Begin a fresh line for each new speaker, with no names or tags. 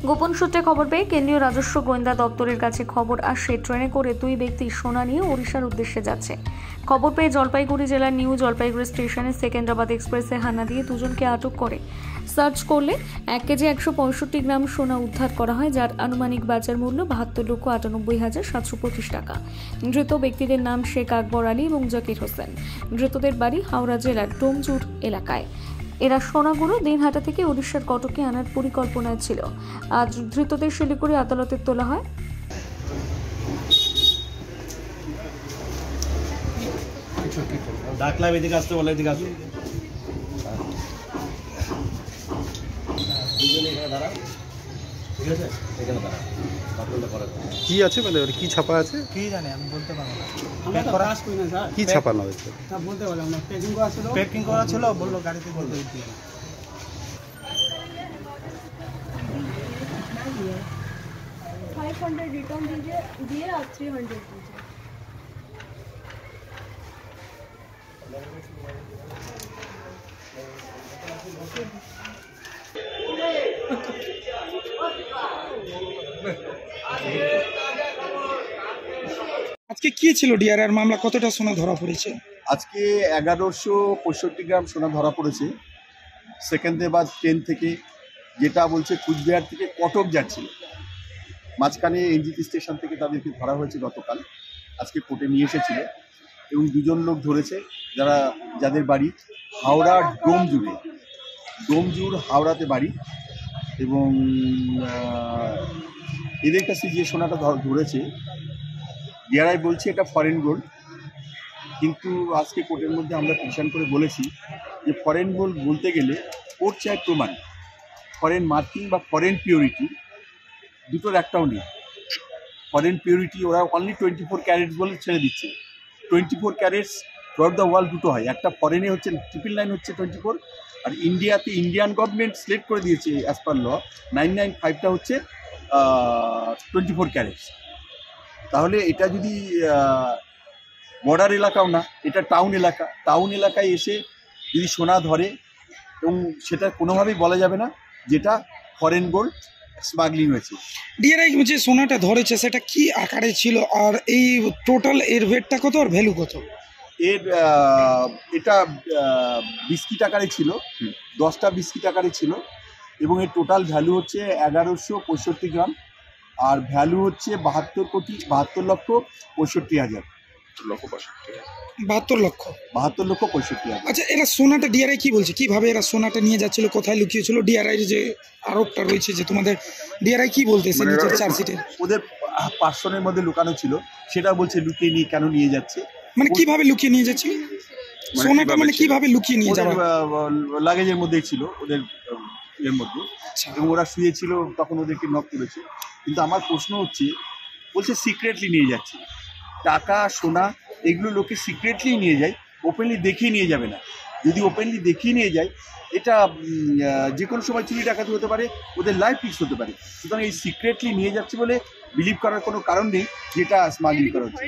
গোপন সূত্রে খবর পেয়ে কেন্দ্রীয় রাজস্ব গোয়েন্দা দপ্তরের কাছে খবর আসে ট্রেনে করে দুই ব্যক্তি সোনা নিয়ে ওড়িশার উদ্দেশ্যে যাচ্ছে। খবর পেয়ে জলপাইগুড়ি জেলার নিউ জলপাইগুড়ি স্টেশনে সেকেন্দ্রাবাদ এক্সপ্রেসে হানা দিয়ে দুজনকে আটক করে সার্চ করলে 1 কেজি 165 গ্রাম সোনা উদ্ধার করা হয়, যার আনুমানিক বাজার মূল্য 72,98,725 টাকা। ধৃত ব্যক্তিদের নাম শেখ আকবর আলী এবং জাকির হোসেন। ধৃতদের বাড়ি হাওড়া জেলার ডোমজুর এলাকায়। এরা সোনাগুলো দিনহাটা থেকে উড়িষ্যার কটকে আনার পরিকল্পনায় ছিল। আজ ধৃতদের শিলিগুড়ি আদালতে তোলা হয়।
ডাকলাম এদিকে আসতে বলে এদিকে আসো। ঠিক আছে, এখানে দাঁড়া।
কি আছে মানে কি ছাপা আছে?
কি জানি আমি বলতে পারবো না। আমি তো কাজ করি না স্যার।
কি ছাপানো হয়েছে?
তা বলতে পারলাম না। পেকিং করা ছিল বললো গাড়িতে বলতে দিতে।
500 रिटर्न दिए और 300 दीजिए।
আজকে কি ছিল ডিআরআর মামলা, কতটা সোনা ধরা পড়েছে?
আজকে 1165 গ্রাম সোনা ধরা পড়েছে সেকেন্দ্রাবাদ ট্রেন থেকে, যেটা বলছে কুচবিহার থেকে কটক যাচ্ছিল। মাঝখানে এনজিপি স্টেশন থেকে তাদেরকে ধরা হয়েছে গতকাল, আজকে কোর্টে নিয়ে এসেছিল এবং দুজন লোক ধরেছে যাদের বাড়ি হাওড়া ডোমজুর হাওড়াতে বাড়ি। এবং এদের কাছে যে সোনাটা ধরেছে ডিআরআই বলছে এটা ফরেন গোল্ড, কিন্তু আজকে কোর্টের মধ্যে আমরা পিটিশন করে বলেছি যে ফরেন গোল্ড বলতে গেলে কোর্ট চায় প্রমাণ। ফরেন মার্কিং বা ফরেন পিওরিটি দুটোর একটাও নেই। ফরেন পিওরিটি ওরা অনলি 24 ক্যারেটস বলে ছেড়ে দিচ্ছে। 24 ক্যারেটস থ্রুআউট দ্য ওয়ার্ল্ড দুটো হয়, একটা ফরেনে হচ্ছে 999 হচ্ছে 24, আর ইন্ডিয়াতে ইন্ডিয়ান গভর্নমেন্ট সিলেক্ট করে দিয়েছে অ্যাজ পার ল 995টা হচ্ছে 24 ক্যারেটস। তাহলে এটা যদি বর্ডার এলাকাও না, এটা টাউন এলাকায় এসে যদি সোনা ধরে, এবং সেটা কোনোভাবেই বলা যাবে না যেটা ফরেন গোল্ড স্মাগলিং হয়েছে।
ডিআরআই যে সোনাটা ধরেছে সেটা কি আকারে ছিল, আর এই টোটাল এর ওয়েটটা কত আর ভ্যালু কত?
এটা বিস্কিট আকারে ছিল, 10টা বিস্কিট আকারে ছিল, এবং এর টোটাল ভ্যালু হচ্ছে 1165 গ্রাম, আর ভ্যালু হচ্ছে 72 লক্ষ 65 হাজার।
72 লক্ষ
65 হাজার।
আচ্ছা, এরা সোনাটা ডিআরআই কি বলছে, কিভাবে এরা সোনাটা নিয়ে যাচ্ছিল, কোথায় লুকিয়েছিল? ডিআরআই যে আরোপটা রয়েছে যে তোমাদের ডিআরআই কি বলতেছে নিচের চার্জশিটে?
ওদের পার্সনের মধ্যে লুকানো ছিল, সেটা বলছে লুকিয়ে নিয়ে কেন নিয়ে যাচ্ছে,
মানে কিভাবে লুকিয়ে নিয়ে যাচ্ছিল সোনাটা, মানে কিভাবে লুকিয়ে নিয়ে যাবে?
লাগেজের মধ্যেই ছিল ওদের এর মধ্যে, এবং ওরা শুয়েছিল তখন ওদেরকে নক করেছে। কিন্তু আমার প্রশ্ন হচ্ছে, বলছে সিক্রেটলি নিয়ে যাচ্ছে টাকা সোনা, এগুলো লোকে সিক্রেটলি নিয়ে যায়, ওপেনলি দেখিয়ে নিয়ে যাবে না। যদি ওপেনলি দেখিয়ে নিয়ে যায়, এটা যে কোনো সময় চুরি ডাকাতি হতে পারে, ওদের লাইফ ফিক্স হতে পারে। সুতরাং এই সিক্রেটলি নিয়ে যাচ্ছে বলে বিলিভ করার কোনো কারণ নেই যেটা স্মাগলিং করা হচ্ছে।